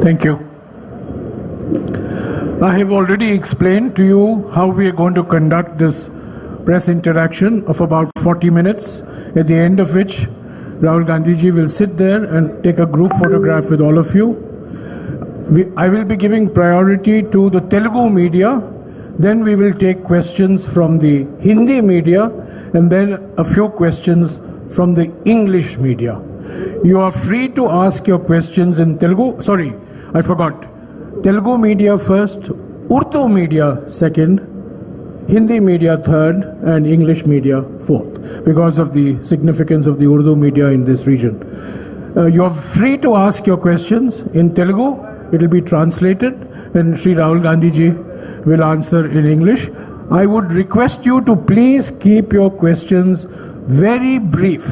Thank you. I have already explained to you how we are going to conduct this press interaction of about 40 minutes, at the end of which Rahul Gandhi ji will sit there and take a group photograph with all of you. I will be giving priority to the Telugu media, then we will take questions from the Hindi media, and then a few questions from the English media. You are free to ask your questions in Telugu. Sorry, I forgot. Telugu media first, Urdu media second, Hindi media third, and English media fourth, because of the significance of the Urdu media in this region. You are free to ask your questions in Telugu. It will be translated, and Sri Rahul Gandhi ji will answer in English. I would request you to please keep your questions very brief,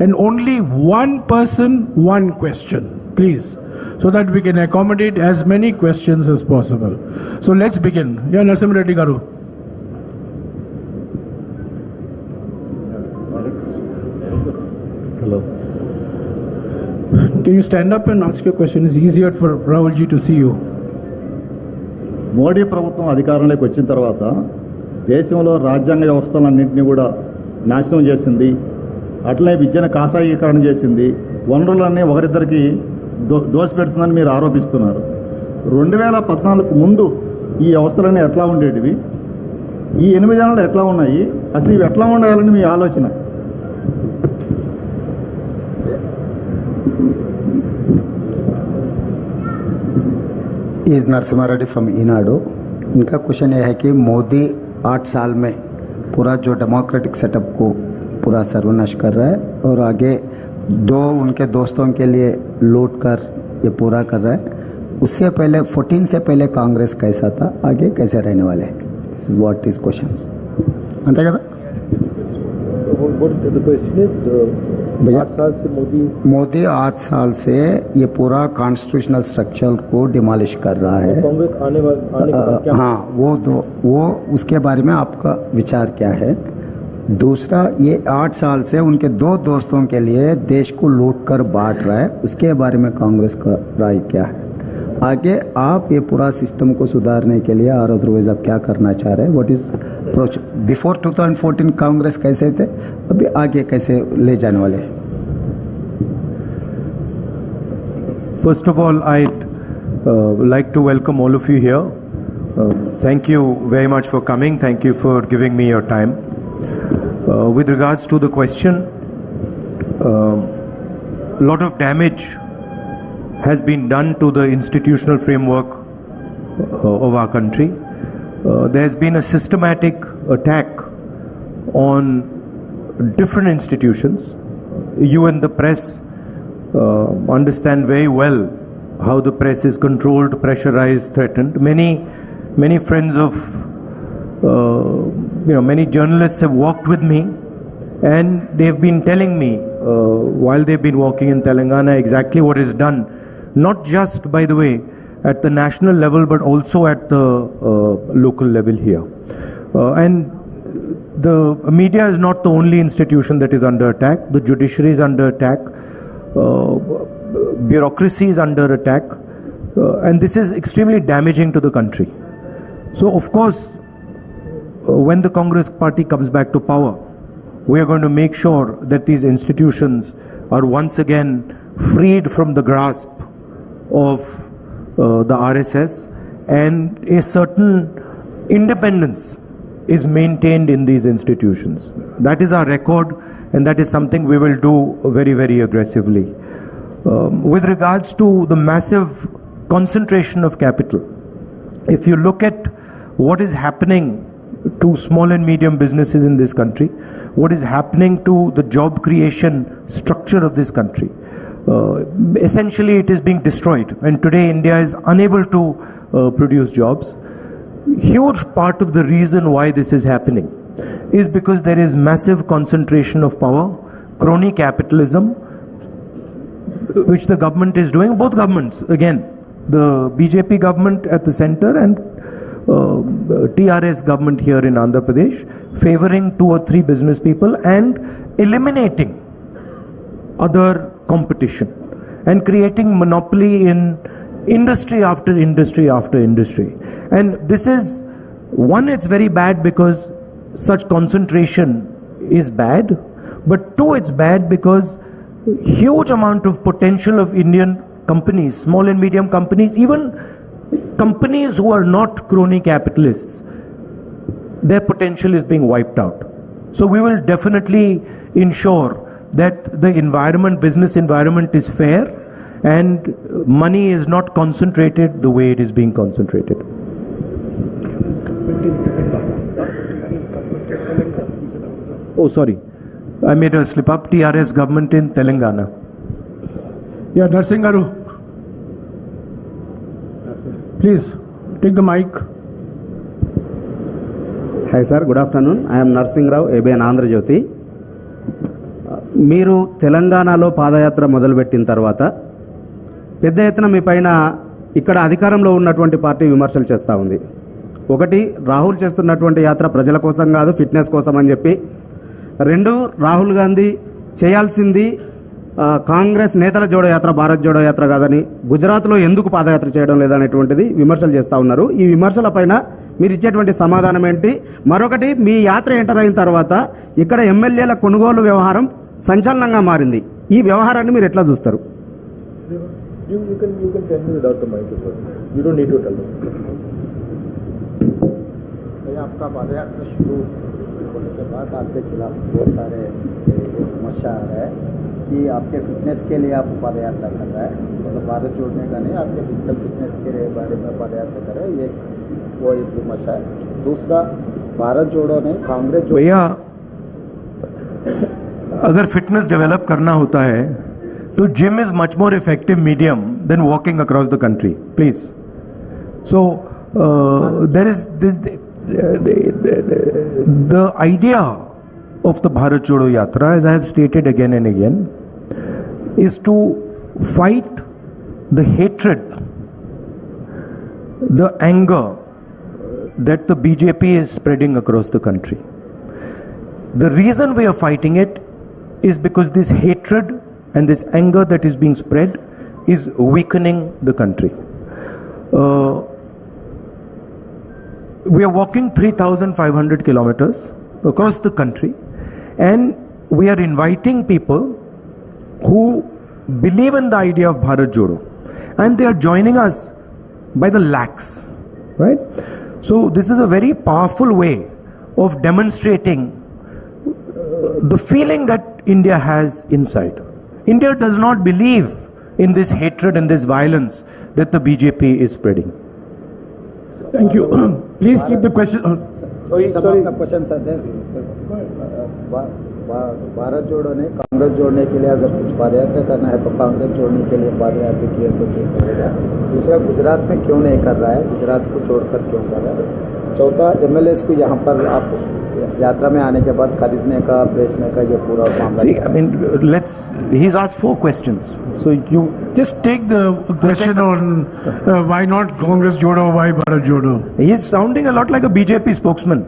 and only one person, one question, please, so that we can accommodate as many questions as possible. So let's begin. Yeah, Narasimha Reddy Garu. Hello. Can you stand up and ask your question? It's easier for Rahul ji to see you. Modi ప్రభుత్వం అధికారంలోకి వచ్చిన తర్వాత దేశంలో రాజ్యాంగ వ్యవస్థలన్నింటినీ కూడా నాశనం చేసింది. అట్లనే విద్యను కాషాయీకరణ చేసింది. వనరులన్నీ ఒకరిద్దరికి దోసిపెడుతుందని మీరు ఆరోపిస్తున్నారు. 2014 ముందు ఈ వ్యవస్థలన్నీ ఎట్లా ఉండేటివి, ఈ 8 నెలలు ఎట్లా ఉన్నాయి, అసలు ఇవి ఎట్లా ఉండాలని మీ ఆలోచన? Is Narasimha Reddy from Eenadu. इनका क्वेश्चन ये है कि मोदी 8 साल में पूरा जो डेमोक्रेटिक सेटअप को पूरा सर्वनाश कर रहा है और आगे उनके दोस्तों के लिए लूट कर ये पूरा कर रहा है. उससे पहले 14 से पहले कांग्रेस कैसा था, आगे कैसे रहने वाले हैं? This is what is questions. अंत కదా The question is, 8 साल से मोदी 8 साल से ये पूरा कॉन्स्टिट्यूशनल स्ट्रक्चर को डिमोलिश कर रहा है. कांग्रेस आने के बाद क्या? हाँ, वो उसके बारे में आपका विचार क्या है? दूसरा, ये 8 साल से उनके 2 दोस्तों के लिए देश को लूट कर बांट रहा है, उसके बारे में कांग्रेस का राय क्या है? आगे आप ये पूरा सिस्टम को सुधारने के लिए और अदरवाइज आप क्या करना चाह रहे हैं? What is approach? Before 2014 Congress कैसे थे, अभी आगे कैसे ले जाने वाले हैं? First of all, I'd like to welcome all of you here. Thank you very much for coming. Thank you for giving me your time. With regards to the question, a lot of damage has been done to the institutional framework of our country. There has been a systematic attack on different institutions. You and the press understand very well how the press is controlled, pressurized, threatened. Many friends of many journalists have walked with me, and they've been telling me while they've been walking in Telangana exactly what is done, not just, by the way, at the national level, but also at the local level here. And the media is not the only institution that is under attack. The judiciary is under attack. Bureaucracy is under attack. And this is extremely damaging to the country. So, of course, when the Congress party comes back to power, we are going to make sure that these institutions are once again freed from the grasp of the RSS, and a certain independence is maintained in these institutions. That is our record, and that is something we will do very, very aggressively. With regards to the massive concentration of capital, if you look at what is happening to small and medium businesses in this country, what is happening to the job creation structure of this country, essentially it is being destroyed, and today India is unable to produce jobs. Huge part of the reason why this is happening is because there is massive concentration of power, crony capitalism, which the government is doing, both governments, again, the BJP government at the center and TRS government here in Andhra Pradesh, favoring 2 or 3 business people and eliminating other competition and creating monopoly in industry after industry after industry. And this is, one, it's very bad because such concentration is bad, but two, it's bad because huge amount of potential of Indian companies, small and medium companies, even companies who are not crony capitalists, their potential is being wiped out. So we will definitely ensure that the environment, business environment is fair and money is not concentrated the way it is being concentrated. Oh, sorry. I made a slip up. TRS government in Telangana. Yeah, Narsingh Garu. Please, take the mic. Hi sir, good afternoon. I am Narsingh Rao, ABN Andhra Jyoti. మీరు తెలంగాణలో పాదయాత్ర మొదలుపెట్టిన తర్వాత పెద్ద ఎత్తున మీ పైన ఇక్కడ అధికారంలో ఉన్నటువంటి పార్టీ విమర్శలు చేస్తూ ఉంది. ఒకటి, రాహుల్ చేస్తున్నటువంటి యాత్ర ప్రజల కోసం కాదు, ఫిట్నెస్ కోసం అని చెప్పి. రెండు, రాహుల్ గాంధీ చేయాల్సింది కాంగ్రెస్ నేతల జోడో యాత్ర, భారత్ జోడో యాత్ర కాదని, గుజరాత్లో ఎందుకు పాదయాత్ర చేయడం లేదనేటువంటిది విమర్శలు చేస్తూ ఉన్నారు. ఈ విమర్శల పైన మీరు ఇచ్చేటువంటి సమాధానం ఏంటి? మరొకటి, మీ యాత్ర ఎంటర్ అయిన తర్వాత ఇక్కడ ఎమ్మెల్యేల కొనుగోలు వ్యవహారం సంచలనంగా మారింది. ఈ వ్యవహారాన్ని మీరు ఎట్లా చూస్తారు? You can tell me without the microphone. You don't need to tell me. आपका पदयात्रा शुरू होने के बाद आपके खिलाफ बहुत सारे समस्या आ रहा है कि आपके फिटनेस के लिए आप पदयात्रा कर रहा है, मतलब भारत जोड़ने का नहीं, आपके फिजिकल फिटनेस के बारे में पदयात्रा कर रहे हैं, ये वो एक समस्या है. दूसरा, भारत जोड़ो ने कांग्रेस जो भैया, अगर फिटनेस डेवलप करना होता है तो gym is much more effective medium than walking across the country, please. So there is this the idea of the Bharat Jodo Yatra, as I have stated again and again, is to fight the hatred, the anger that the BJP is spreading across the country. The reason we are fighting it is because this hatred and this anger that is being spread is weakening the country. We are walking 3,500 kilometers across the country, and we are inviting people who believe in the idea of Bharat Jodo, and they are joining us by the lakhs, right? So this is a very powerful way of demonstrating the feeling that India has inside. India does not believe in this hatred and this violence that the BJP is spreading. Thank you. Please keep the question. some of the questions are there. Bharat जोड़ो ने कांग्रेस जोड़ने के लिए अगर कुछ पदयात्रा करना है तो कांग्रेस जोड़ने के लिए पदयात्रा किए तो क्यों करेगा? दूसरा, गुजरात में क्यों नहीं कर रहा है, गुजरात को छोड़कर क्यों कर रहा है? चौथा, एमएलएस को यहाँ पर आप यात्रा में आने के बाद खरीदने का, बेचने का ये पूरा मामला. See, I mean, he's asked 4 questions. So you Just take the question on why not Congress Jodo, why Bharat Jodo. He's sounding a lot like a BJP spokesman.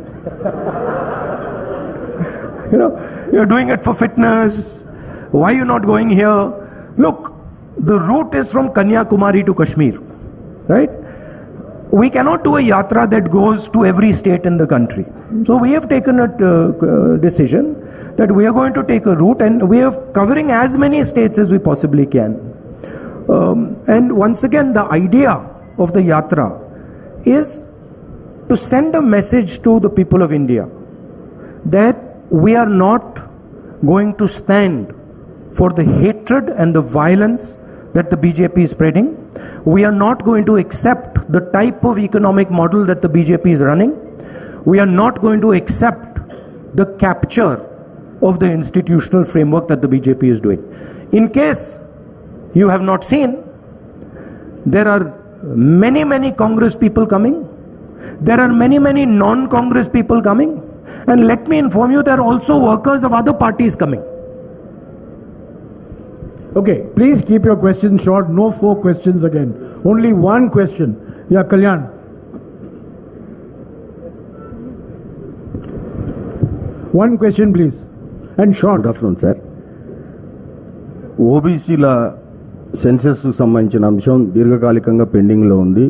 You know, you're doing it for fitness. Why are you not going here? Look, the route is from Kanyakumari to Kashmir, right? We cannot do a yatra that goes to every state in the country. So we have taken a decision that we are going to take a route, and we are covering as many states as we possibly can. And once again, the idea of the yatra is to send a message to the people of India that we are not going to stand for the hatred and the violence that the BJP is spreading. We are not going to accept the type of economic model that the BJP is running. We are not going to accept the capture of the institutional framework that the BJP is doing. In case you have not seen, there are many Congress people coming. There are many non-Congress people coming. And let me inform you, there are also workers of other parties coming. Okay, please keep your questions short. No 4 questions again. Only 1 question. Yeah, Kalyan. One question, please. And short. Good afternoon sir. ఓబీసీల సెన్సెస్కు సంబంధించిన అంశం దీర్ఘకాలికంగా పెండింగ్లో ఉంది.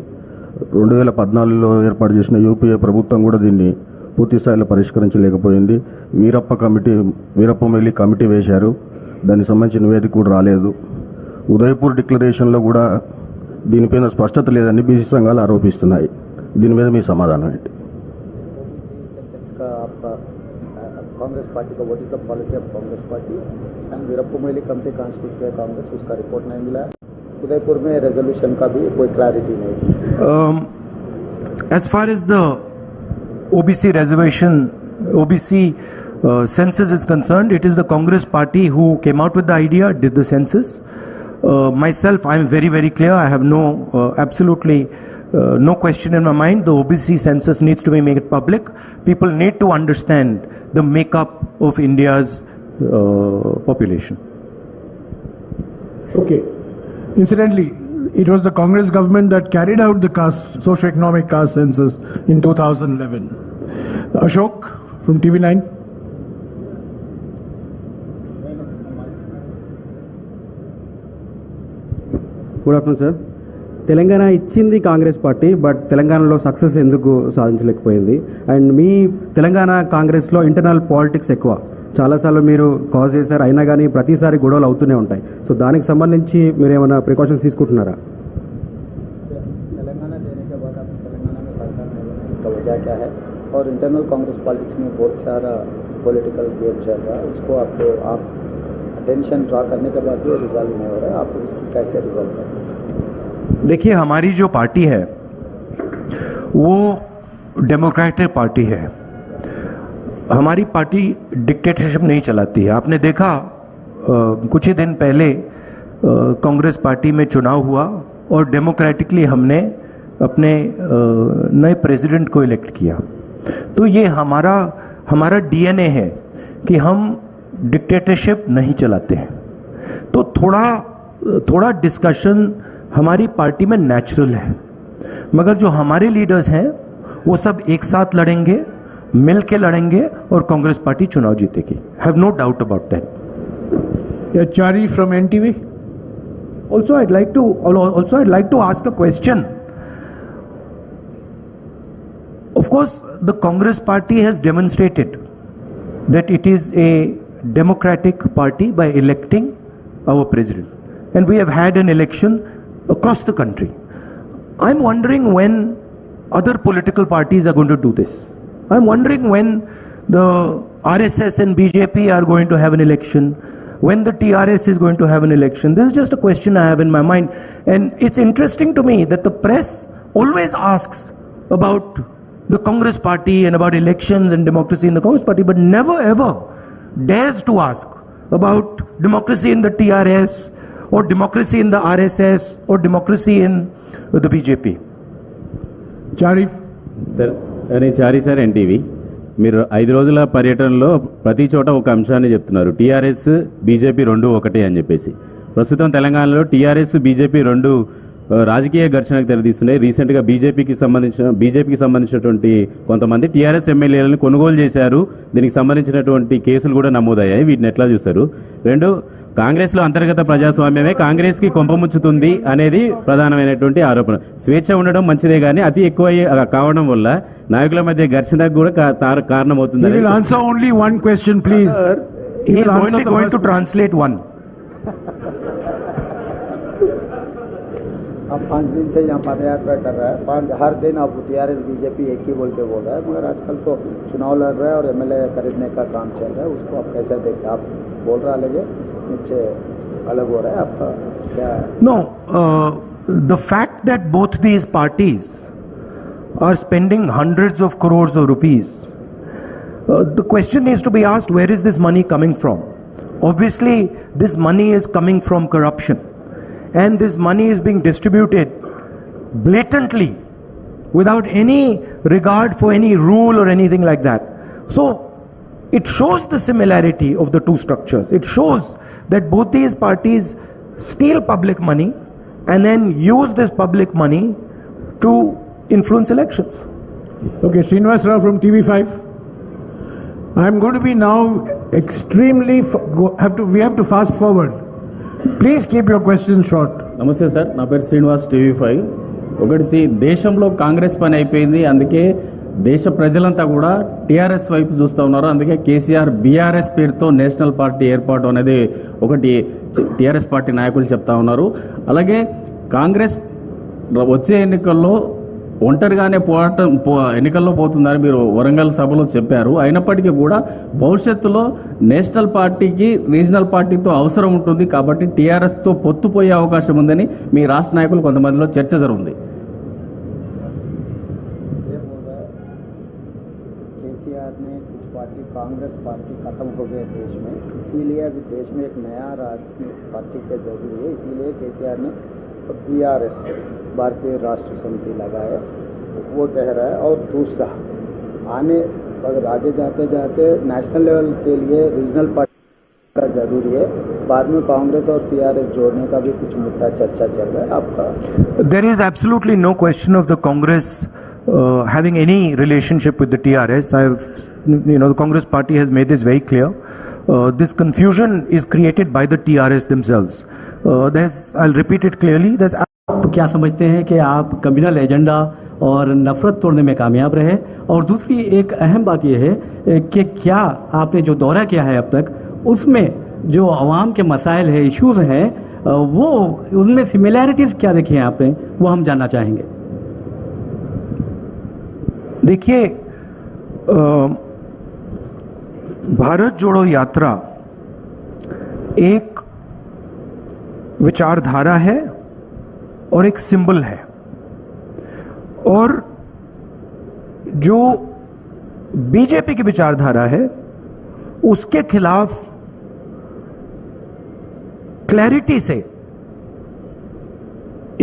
2014లో ఏర్పాటు చేసిన UPA ప్రభుత్వం కూడా దీన్ని పూర్తి స్థాయిలో పరిష్కరించలేకపోయింది. వీరప్ప మొయిలీ కమిటీ వేశారు, దానికి సంబంధించిన నివేదిక కూడా రాలేదు. ఉదయపూర్ డిక్లరేషన్లో కూడా దీనిపైన స్పష్టత లేదని బీసీ సంఘాలు ఆరోపిస్తున్నాయి. దీని మీద మీ సమాధానం ఏంటి? कांग्रेस पार्टी का what is the policy of Congress party and Veerappa Moily committee constitute किया कांग्रेस, उसका रिपोर्ट नहीं मिला. उदयपुर में रेजोल्यूशन का भी कोई क्लैरिटी नहीं थी. As far as the OBC reservation, OBC census is concerned, it is the Congress party who came out with the idea, did the census. Myself, I am very, very clear. I have absolutely no question in my mind. The OBC census needs to be made public. People need to understand the makeup of India's population. Okay. Incidentally, it was the Congress government that carried out the socio-economic caste census in 2011. Ashok from TV9. Good afternoon sir. Telangana ఇచ్చింది Congress party, but తెలంగాణలో success ఎందుకు సాధించలేకపోయింది? And మీ తెలంగాణ కాంగ్రెస్లో internal politics ఎక్కువ, చాలాసార్లు మీరు cause చేశారు, అయినా కానీ ప్రతిసారి గొడవలు అవుతూనే ఉంటాయి. సో దానికి సంబంధించి మీరు ఏమైనా ప్రికాషన్స్ తీసుకుంటున్నారా? तेलंगाना देने के बाद आपको तेलंगाना में सरकार नहीं बनी, इसका वजह क्या है? और इंटरनल कांग्रेस पॉलिटिक्स में बहुत सारा पॉलिटिकल गेम चल रहा है, उसको आपको आप अटेंशन ड्रा करने के बाद भी रिजॉल्व नहीं हो रहा है, आप इसको कैसे रिजॉल्व करें? देखिए, हमारी जो पार्टी है वो डेमोक्रेटिक पार्टी है. हमारी पार्टी डिक्टेटरशिप नहीं चलाती है. आपने देखा कुछ ही दिन पहले कांग्रेस पार्टी में चुनाव हुआ और डेमोक्रेटिकली हमने अपने नए प्रेसिडेंट को इलेक्ट किया. तो ये हमारा डीएनए है कि हम डिक्टेटरशिप नहीं चलाते हैं. तो थोड़ा डिस्कशन हमारी पार्टी में नेचुरल है, मगर जो हमारे लीडर्स हैं वो सब एक साथ लड़ेंगे, मिल के लड़ेंगे और कांग्रेस पार्टी चुनाव जीतेगी. Have no doubt about that. Chari from NTV. Also, I'd like to ask a question. Of course, the Congress party has demonstrated that it is a democratic party by electing our president, and we have had an election across the country. I'm wondering when other political parties are going to do this. I'm wondering when the RSS and BJP are going to have an election, when the TRS is going to have an election. This is just a question I have in my mind, and it's interesting to me that the press always asks about the Congress party and about elections and democracy in the Congress party, but never ever dares to ask about democracy in the TRS or democracy in the RSS or democracy in the BJP. Chari. Sir, నేను చారి sir, NTV. మీరు 5 రోజుల పర్యటనలో ప్రతి చోట ఒక అంశాన్ని చెప్తున్నారు, TRS BJP రెండు ఒకటే అని చెప్పేసి. ప్రస్తుతం తెలంగాణలో టీఆర్ఎస్ బీజేపీ రెండు రాజకీయ ఘర్షణకు తెరదీస్తున్నాయి. రీసెంట్గా బీజేపీకి సంబంధించినటువంటి కొంతమంది టీఆర్ఎస్ ఎమ్మెల్యేలను కొనుగోలు చేశారు. దీనికి సంబంధించినటువంటి కేసులు కూడా నమోదయ్యాయి. వీటిని ఎట్లా చూస్తారు? రెండు, కాంగ్రెస్లో అంతర్గత ప్రజాస్వామ్యమే కాంగ్రెస్కి కొంపముచ్చుతుంది అనేది ప్రధానమైనటువంటి ఆరోపణ. స్వేచ్ఛ ఉండడం మంచిదే, కానీ అతి ఎక్కువ కావడం వల్ల నాయకుల మధ్య ఘర్షణకు కూడా కారణమవుతుంది. He will answer only one question, please. He is only going to translate one. अब 5 दिन से यहाँ पद यात्रा कर रहा है, हर दिन अब TRS बीजेपी एक ही बोल के बोल रहा है, मगर आजकल तो चुनाव लड़ रहा है और MLA खरीदने का काम चल रहा है, उसको आप कैसे देखते? आप बोल रहा लगे नीचे अलग हो रहा है, आपका क्या है? No, the fact that both these parties are spending hundreds of crores of rupees, the question needs to be asked, where is this money coming from? Obviously, this money is coming from corruption, and this money is being distributed blatantly without any regard for any rule or anything like that. So it shows the similarity of the two structures. It shows that both these parties steal public money and then use this public money to influence elections. Okay, Srinivas Rao from TV5. I'm going to be now extremely, we have to fast forward. Please keep your questions short. నమస్తే sir, నా పేరు Srinivas, TV5. ఒకటి దేశంలో కాంగ్రెస్ పని అయిపోయింది, అందుకే దేశ ప్రజలంతా కూడా టీఆర్ఎస్ వైపు చూస్తూ ఉన్నారు. అందుకే కేసీఆర్ బీఆర్ఎస్ పేరుతో నేషనల్ పార్టీ ఏర్పాటు అనేది ఒకటి టీఆర్ఎస్ పార్టీ నాయకులు చెప్తా ఉన్నారు. అలాగే కాంగ్రెస్ వచ్చే ఎన్నికల్లో ఒంటరిగానే ఎన్నికల్లో పోతుందని మీరు వరంగల్ సభలో చెప్పారు. అయినప్పటికీ కూడా భవిష్యత్తులో నేషనల్ పార్టీకి రీజనల్ పార్టీతో అవసరం ఉంటుంది, కాబట్టి టీఆర్ఎస్తో పొత్తుపోయే అవకాశం ఉందని మీ రాష్ట్ర నాయకులు కొంతమందిలో చర్చ జరుగుతుంది. केसीआर ने कुछ पार्टी कांग्रेस पार्टी खत्म हो गए देश में, इसीलिए अभी देश में एक नया राजनीतिक पार्टी का जरूरी है. इसीलिए केसीआर ने बीआरएस भारतीय राष्ट्र समिति लगाए, वो कह रहा है. और दूसरा आने अगर आगे जाते जाते नेशनल लेवल के लिए रीजनल पार्टी का ज़रूरी है. बाद में कांग्रेस और टीआरएस जोड़ने का भी कुछ मुद्दा चर्चा चल रहा है. आपका There is absolutely no question of the Congress having any relationship with the TRS. The Congress party has made this very clear. This confusion is created by the TRS themselves. I'll repeat it clearly. आप क्या समझते हैं कि आप communal agenda और नफरत तोड़ने में कामयाब रहे? और दूसरी एक अहम बात यह है कि क्या आपने जो दौरा किया है अब तक, उसमें जो आवाम के मसाइल है, इश्यूज़ हैं, वो उनमें सिमिलैरिटीज़ क्या देखी हैं आपने, वो हम जानना चाहेंगे. देखिए, भारत जोड़ो यात्रा एक विचारधारा है और एक सिंबल है, और जो बीजेपी की विचारधारा है उसके खिलाफ क्लैरिटी से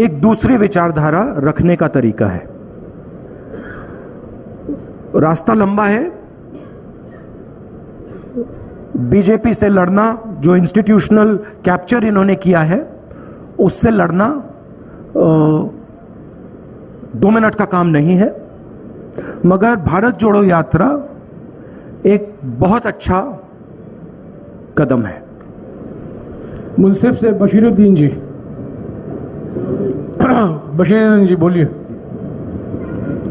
एक दूसरी विचारधारा रखने का तरीका है. रास्ता लंबा है. बीजेपी से लड़ना, जो इंस्टीट्यूशनल कैप्चर इन्होंने किया है, उससे लड़ना 2 मिनट का काम नहीं है. मगर भारत जोड़ो यात्रा एक बहुत अच्छा कदम है. मुंसिफ से बशीरुद्दीन जी. बशीरुद्दीन जी बोलिए.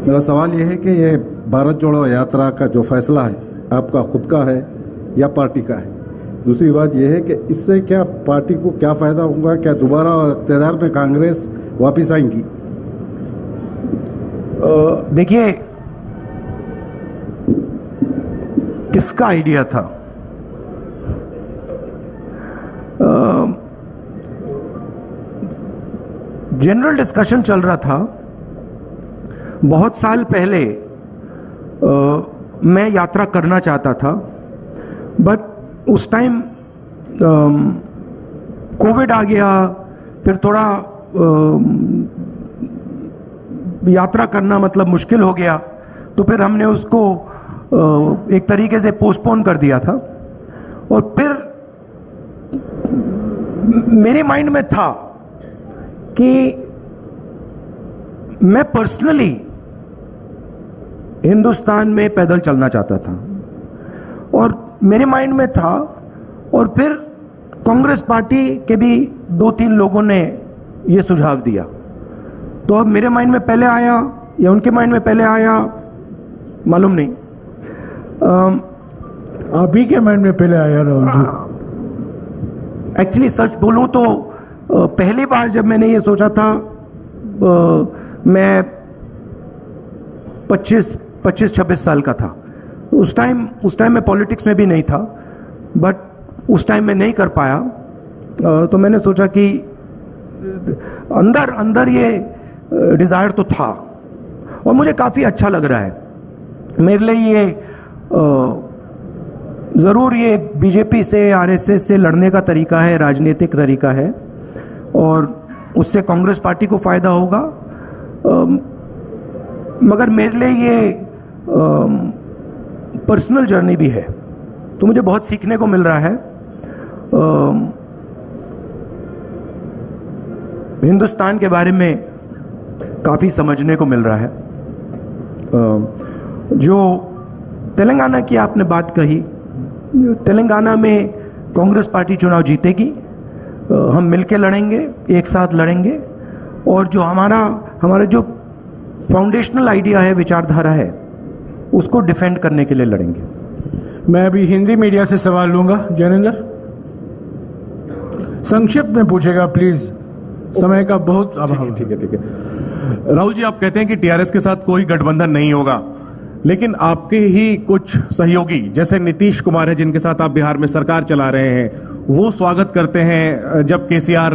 मेरा सवाल यह है कि ये भारत जोड़ो यात्रा का जो फैसला है, आपका खुद का है या पार्टी का है? दूसरी बात यह है कि इससे क्या पार्टी को क्या फ़ायदा होगा? क्या दोबारा इक़्तिदार में कांग्रेस वापस आएंगी? देखिए, किसका आइडिया था? जनरल डिस्कशन चल रहा था. बहुत साल पहले मैं यात्रा करना चाहता था, बट उस टाइम कोविड आ गया, फिर थोड़ा यात्रा करना मतलब मुश्किल हो गया, तो फिर हमने उसको एक तरीके से पोस्टपोन कर दिया था. और फिर मेरे माइंड में था कि मैं पर्सनली हिंदुस्तान में पैदल चलना चाहता था, और मेरे माइंड में था. और फिर कांग्रेस पार्टी के भी 2-3 लोगों ने ये सुझाव दिया. तो अब मेरे माइंड में पहले आया या उनके माइंड में पहले आया, मालूम नहीं. आप ही के माइंड में पहले आया राहुल जी? एक्चुअली सच बोलूं तो पहली बार जब मैंने ये सोचा था, मैं 25-26 साल का था. उस टाइम मैं पॉलिटिक्स में भी नहीं था, बट उस टाइम मैं नहीं कर पाया. तो मैंने सोचा कि अंदर ये डिज़ायर तो था, और मुझे काफ़ी अच्छा लग रहा है. मेरे लिए ये ज़रूर ये बीजेपी से, आरएसएस से लड़ने का तरीका है, राजनीतिक तरीका है, और उससे कांग्रेस पार्टी को फ़ायदा होगा. मगर मेरे लिए ये पर्सनल जर्नी भी है, तो मुझे बहुत सीखने को मिल रहा है. हिंदुस्तान के बारे में काफ़ी समझने को मिल रहा है. जो तेलंगाना की आपने बात कही, तेलंगाना में कांग्रेस पार्टी चुनाव जीतेगी. हम मिलके लड़ेंगे, एक साथ लड़ेंगे, और जो हमारा जो फाउंडेशनल आइडिया है, विचारधारा है, उसको डिफेंड करने के लिए लड़ेंगे। मैं अभी हिंदी मीडिया से सवाल लूंगा। जैनेंद्र, संक्षिप्त में पूछेगा प्लीज, समय का बहुत अभाव है। ठीक है। राहुल जी, आप कहते हैं कि टीआरएस के साथ कोई गठबंधन नहीं होगा, लेकिन आपके ही कुछ सहयोगी जैसे नीतीश कुमार है, जिनके साथ आप बिहार में सरकार चला रहे हैं, वो स्वागत करते हैं जब केसीआर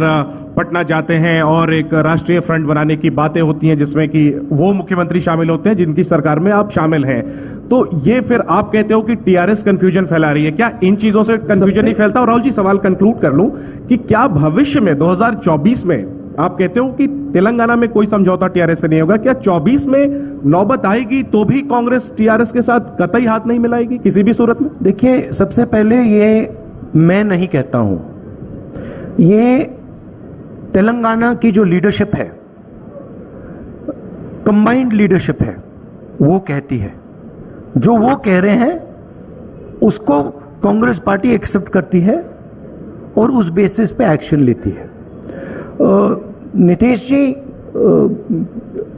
पटना जाते हैं और एक राष्ट्रीय फ्रंट बनाने की बातें होती हैं जिसमें कि वो मुख्यमंत्री शामिल होते हैं जिनकी सरकार में आप शामिल हैं। तो ये फिर आप कहते हो कि टीआरएस कंफ्यूजन फैला रही है, क्या इन चीजों से कंफ्यूजन नहीं फैलता? और राहुल जी, सवाल कंक्लूड कर लूं कि क्या भविष्य में 2024 में आप कहते हो कि तेलंगाना में कोई समझौता टीआरएस से नहीं होगा, क्या 24 में नौबत आएगी तो भी कांग्रेस टीआरएस के साथ कतई हाथ नहीं मिलाएगी किसी भी सूरत में? देखिए, सबसे पहले ये मैं नहीं कहता हूं, ये तेलंगाना की जो लीडरशिप है, कंबाइंड लीडरशिप है, वो कहती है। जो वो कह रहे हैं उसको कांग्रेस पार्टी एक्सेप्ट करती है और उस बेसिस पे एक्शन लेती है। नीतीश जी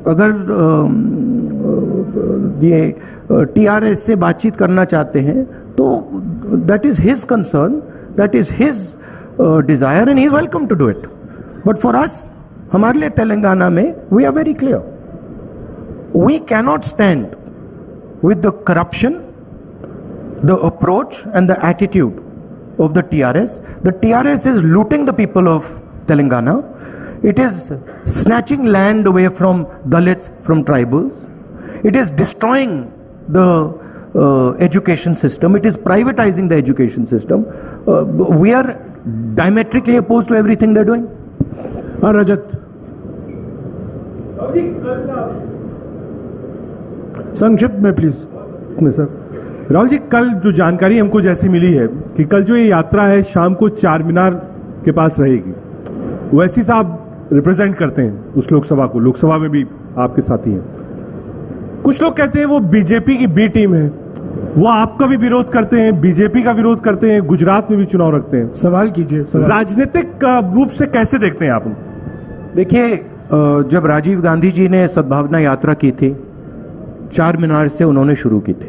अगर ये टीआरएस से बातचीत करना चाहते हैं तो that is his concern, that is his desire and he is welcome to do it. But for us, हमारे लिए तेलंगाना में we are very clear, we cannot stand with the corruption, the approach and the attitude of the TRS. The TRS is looting the people of Telangana. It is snatching land away from Dalits, from tribals. It is destroying the education system. It is privatizing the education system. We are diametrically opposed to everything they're doing. Rajat, संक्षिप्त में please. Sir, Rahul ji, कल जो जानकारी हमको जैसी मिली है कि कल जो ये यात्रा है शाम को चार मीनार के पास रहेगी, वैसी साहब रिप्रेजेंट करते हैं उस लोकसभा को, लोकसभा में भी आपके साथी हैं। कुछ लोग कहते हैं वो बीजेपी की बी टीम है, वो आपका भी विरोध करते हैं, बीजेपी का विरोध करते हैं, गुजरात में भी चुनाव रखते हैं। सवाल कीजिए। राजनीतिक रूप से कैसे देखते हैं आप? देखिए, जब राजीव गांधी जी ने सद्भावना यात्रा की थी, चार मीनार से उन्होंने शुरू की थी।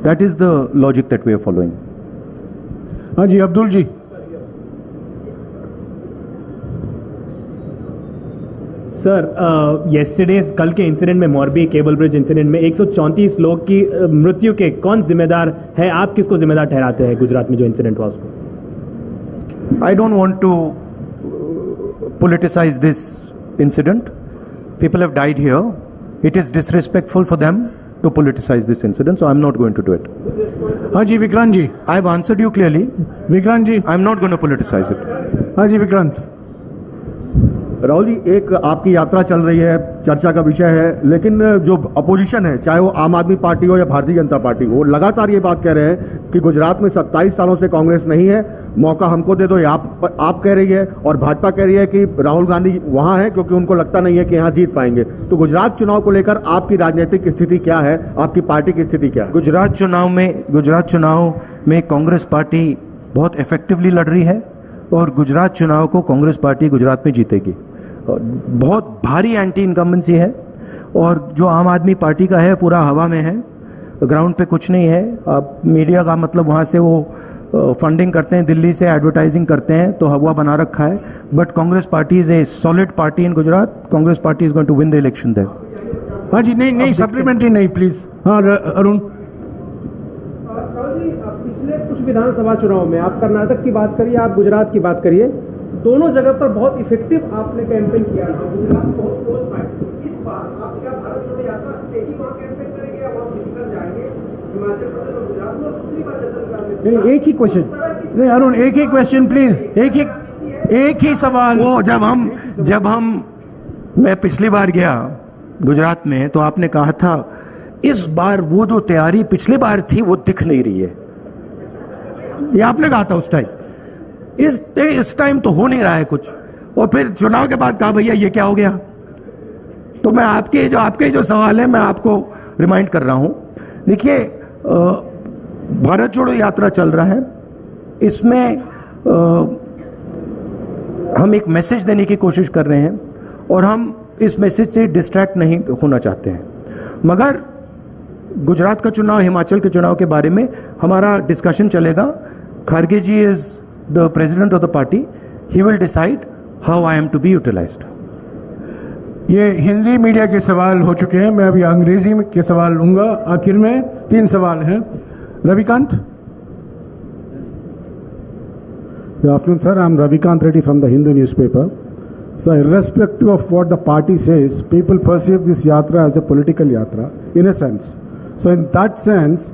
That is the logic that we are following. हाँ जी, अब्दुल जी। सर, येस्टरडे कल के इंसिडेंट में, मोरबी केबल ब्रिज इंसिडेंट में 134 लोग की मृत्यु के कौन जिम्मेदार है? आप किसको जिम्मेदार ठहराते हैं गुजरात में जो इंसिडेंट हुआ उसको? I don't want to politicize this incident. People have died here. It is disrespectful for them to politicize this incident, so I'm not going to do it. हाँ जी, विक्रांत जी। I've answered you clearly. Vikrant ji. I'm not going to politicize it. हाँ जी, विक्रांत। राहुल जी, एक आपकी यात्रा चल रही है, चर्चा का विषय है, लेकिन जो अपोजिशन है, चाहे वो आम आदमी पार्टी हो या भारतीय जनता पार्टी हो, लगातार ये बात कह रहे हैं कि गुजरात में 27 सालों से कांग्रेस नहीं है, मौका हमको दे दो। ये आप कह रही है और भाजपा कह रही है कि राहुल गांधी वहां है क्योंकि उनको लगता नहीं है कि यहाँ जीत पाएंगे। तो गुजरात चुनाव को लेकर आपकी राजनीतिक स्थिति क्या है, आपकी पार्टी की स्थिति क्या है? गुजरात चुनाव में कांग्रेस पार्टी बहुत इफेक्टिवली लड़ रही है और गुजरात चुनाव को कांग्रेस पार्टी गुजरात में जीतेगी। बहुत भारी एंटी इनकम्बेंसी है और जो आम आदमी पार्टी का है पूरा हवा में है, ग्राउंड पे कुछ नहीं है। आप मीडिया का मतलब वहाँ से वो फंडिंग करते हैं, दिल्ली से एडवर्टाइजिंग करते हैं, तो हवा बना रखा है। But Congress party is a solid party in Gujarat. Congress party is going to win the election there. हाँ जी, नहीं सप्लीमेंट्री नहीं प्लीज। हाँ अरुण। पिछले कुछ विधानसभा चुनाव में आप कर्नाटक की बात करिए, आप गुजरात की बात करिए, दोनों जगह पर बहुत इफेक्टिव आपने कैंपेन किया था। गुजरात में बहुत क्लोज फाइट। इस बार आप क्या भारत जोड़ो यात्रा से ही वहाँ कैंपेन करेंगे या वहाँ फिजिकल जाएंगे हिमाचल प्रदेश और गुजरात में? और दूसरी बात, जैसे एक ही क्वेश्चन, नहीं अरुण, एक ही क्वेश्चन प्लीज, एक ही सवाल। वो जब हम मैं पिछली बार गया गुजरात में तो आपने कहा था इस बार वो जो तैयारी पिछली बार थी वो दिख नहीं रही है, ये आपने कहा था उस टाइम। इस टाइम तो हो नहीं रहा है कुछ, और फिर चुनाव के बाद कहा भैया ये क्या हो गया। तो मैं आपके जो सवाल है मैं आपको रिमाइंड कर रहा हूं। देखिए, भारत जोड़ो यात्रा चल रहा है, इसमें हम एक मैसेज देने की कोशिश कर रहे हैं और हम इस मैसेज से डिस्ट्रैक्ट नहीं होना चाहते हैं। मगर गुजरात का चुनाव, हिमाचल के चुनाव के बारे में हमारा डिस्कशन चलेगा। Kharge ji is the president of the party, he will decide how I am to be utilized. ये हिंदी मीडिया के सवाल हो चुके हैं, मैं अभी अंग्रेजी के सवाल लूंगा। आखिर में 3 सवाल हैं। Ravikant. Good afternoon, sir. I'm Ravikant Reddy from the Hindu newspaper. So, irrespective of what the party says, people perceive this yatra as a political yatra, in a sense. So, in that sense,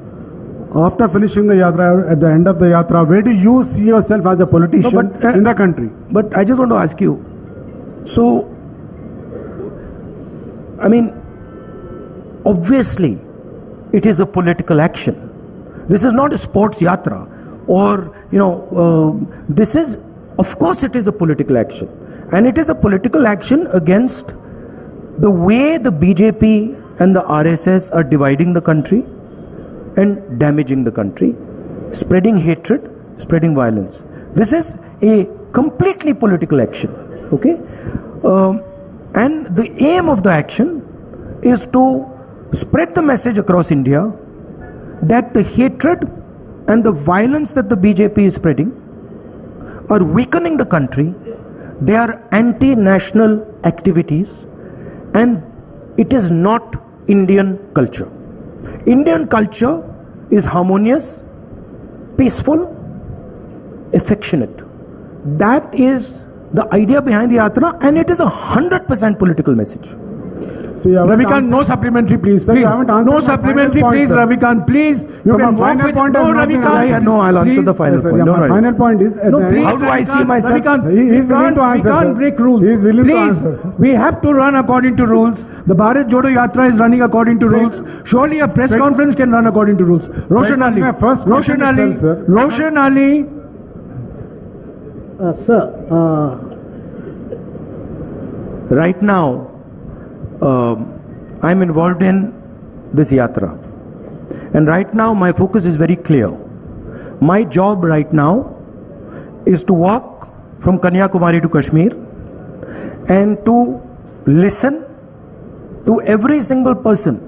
after finishing the yatra, at the end of the yatra, where do you see yourself as a politician in the country? But I just want to ask you, so, I mean, obviously, it is a political action. This is not a sports yatra. Or, this is, of course, it is a political action. And it is a political action against the way the BJP and the RSS are dividing the country and damaging the country, spreading hatred, spreading violence. This is a completely political action. Okay? And the aim of the action is to spread the message across India that the hatred and the violence that the BJP is spreading are weakening the country. They are anti-national activities and it is not Indian culture. Indian culture is harmonious, peaceful, affectionate. That is the idea behind the yatra and it is 100% political message. So Ravikant, no supplementary, please. Sir, please. No supplementary, please, Ravikant. Please. You so can walk with... No, Ravikant. No, I'll answer the final point. My final point is... please, how do I see myself? Ravikant, he is willing to answer, we can't break rules. He is willing please, to answer, sir. We have to run according to rules. The Bharat Jodo Yatra is running according to rules. Surely a press conference can run according to rules. Roshan Ali. Roshan Ali. Sir, right now, I'm involved in this yatra. And right now, my focus is very clear. My job right now is to walk from Kanyakumari to Kashmir and to listen to every single person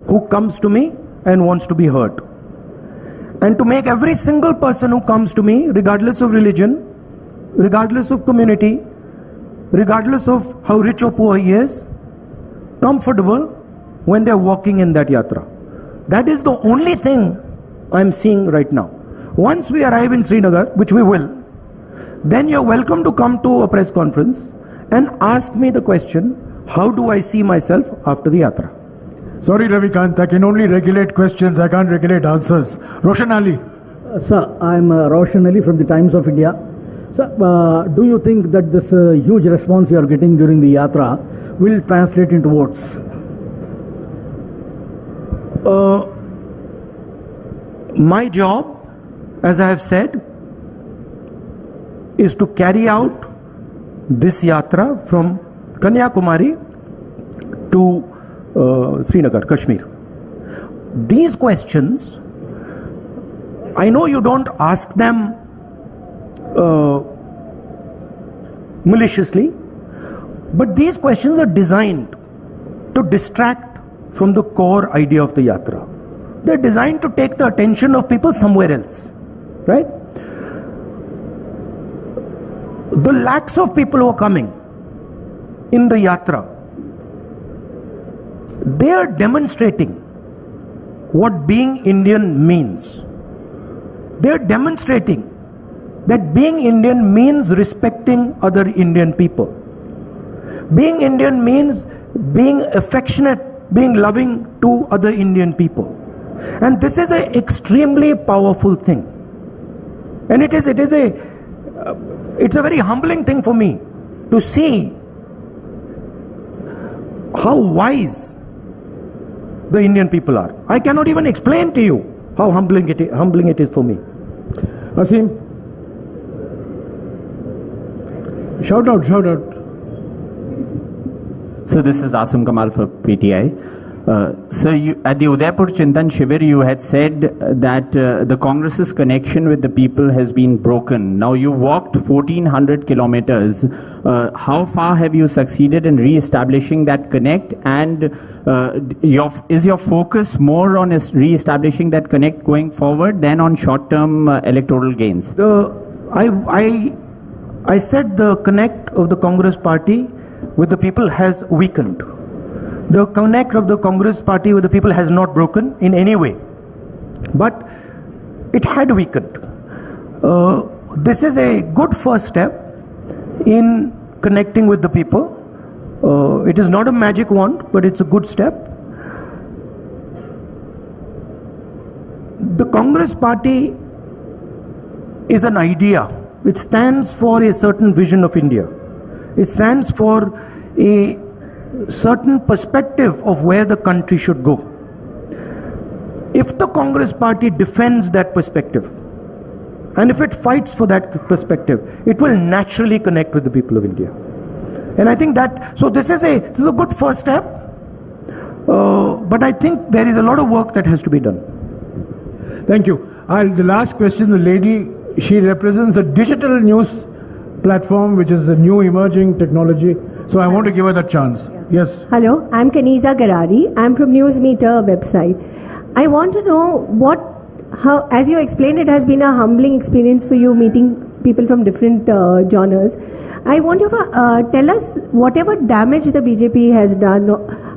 who comes to me and wants to be heard. And to make every single person who comes to me, regardless of religion, regardless of community, regardless of how rich or poor he is, comfortable when they're walking in that yatra. That is the only thing I'm seeing right now. Once we arrive in Srinagar, which we will, then you're welcome to come to a press conference and ask me the question, how do I see myself after the yatra? Sorry, Ravikant, I can only regulate questions, I can't regulate answers. Roshan Ali. Sir, I'm Roshan Ali from the Times of India. Sir, do you think that this huge response you are getting during the yatra will translate into votes? My job, as I have said, is to carry out this yatra from Kanyakumari to Srinagar, Kashmir. These questions, I know you don't ask them maliciously, but these questions are designed to distract from the core idea of the yatra. They're designed to take the attention of people somewhere else, right? The lakhs of people who are coming in the yatra, they are demonstrating what being Indian means. They are demonstrating that being Indian means respecting other Indian people. Being Indian means being affectionate, being loving to other Indian people. And this is an extremely powerful thing. And it's a very humbling thing for me to see how wise the Indian people are. I cannot even explain to you how humbling it is for me. Asim. Shout out. So this is Asim Kamal for PTI. Sir, at the Udaipur Chintan Shivir, you had said that the Congress's connection with the people has been broken. Now, you walked 1400 kilometers. How far have you succeeded in re-establishing that connect? And is your focus more on re-establishing that connect going forward than on short-term electoral gains? I said the connect of the Congress party with the people has weakened. The connect of the Congress party with the people has not broken in any way, but it had weakened. This is a good first step in connecting with the people. It is not a magic wand, but it's a good step. The Congress party is an idea. It stands for a certain vision of India. It stands for a certain perspective of where the country should go. If the Congress party defends that perspective, and if it fights for that perspective, it will naturally connect with the people of India. And I think that, so this is a good first step, but I think there is a lot of work that has to be done. Thank you. The last question, the lady, she represents a digital news platform, which is a new emerging technology. So I want to give her that chance. Yes. Hello, I'm Kaniza Garari. I'm from Newsmeter website. I want to know how, as you explained, it has been a humbling experience for you meeting people from different genres. I want you to tell us whatever damage the BJP has done,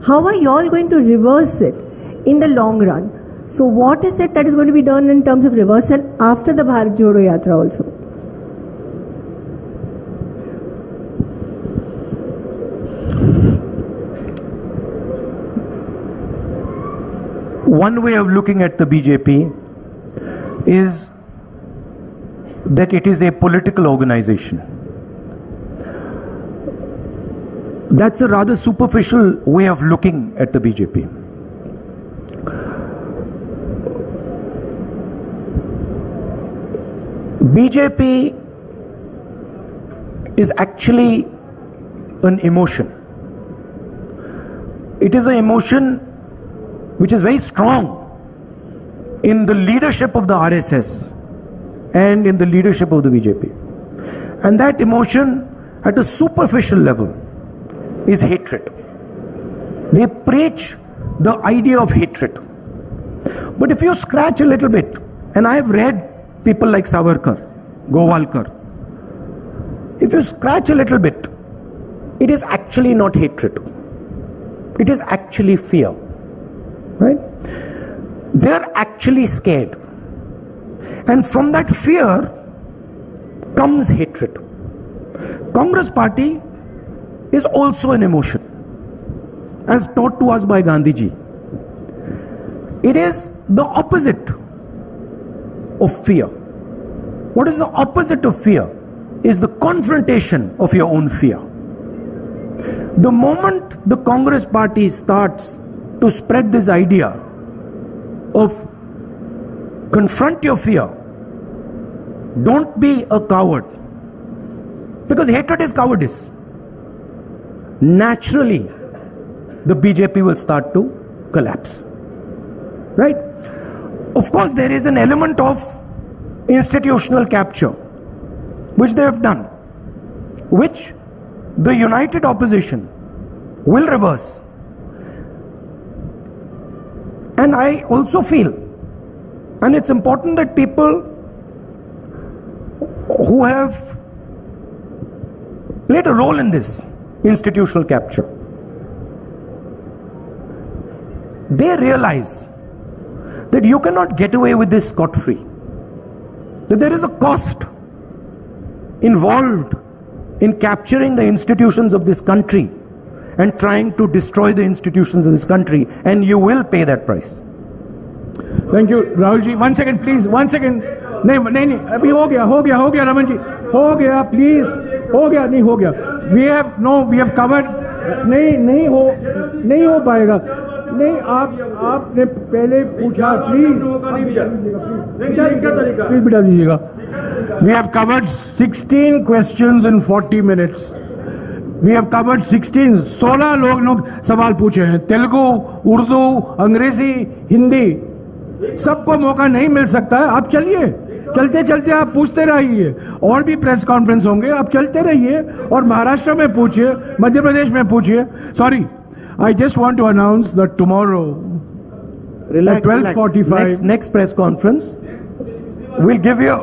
how are you all going to reverse it in the long run? So what is it that is going to be done in terms of reversal after the Bharat Jodo Yatra also? One way of looking at the BJP is that it is a political organization. That's a rather superficial way of looking at the BJP. BJP is actually an emotion. It is an emotion which is very strong in the leadership of the RSS and in the leadership of the BJP. And that emotion at a superficial level is hatred. They preach the idea of hatred. But if you scratch a little bit, and I have read people like Savarkar, Gowalkar, if you scratch a little bit, it is actually not hatred. It is actually fear. Right? They are actually scared. And from that fear comes hatred. Congress party is also an emotion, as taught to us by Gandhi ji. It is the opposite of fear. What is the opposite of fear? Is the confrontation of your own fear. The moment the Congress party starts to spread this idea of confront your fear, don't be a coward, because hatred is cowardice, naturally the BJP will start to collapse. Right? Of course, there is an element of institutional capture, which they have done, which the united opposition will reverse. And I also feel, and it's important that people who have played a role in this institutional capture, they realize that you cannot get away with this scot-free, that there is a cost involved in capturing the institutions of this country and trying to destroy the institutions of this country, and you will pay that price. Thank you, Rahul ji. 1 second, please. 1 second. नहीं अभी हो गया रमन जी, हो गया, please, हो गया. We have covered. नहीं हो पाएगा. नहीं, आपने पहले पूछा, please बिठा दीजिएगा. We have covered 16 questions in 40 minutes. We have covered 16 लोग सवाल पूछे हैं, तेलुगु, उर्दू, अंग्रेजी, हिंदी, सबको मौका नहीं मिल सकता है। आप चलिए, चलते चलते आप पूछते रहिए, और भी प्रेस कॉन्फ्रेंस होंगे, आप चलते रहिए और महाराष्ट्र में पूछिए, मध्य प्रदेश में पूछिए। Sorry, I just want to announce that tomorrow Relax, at 12:45 next press conference we'll give you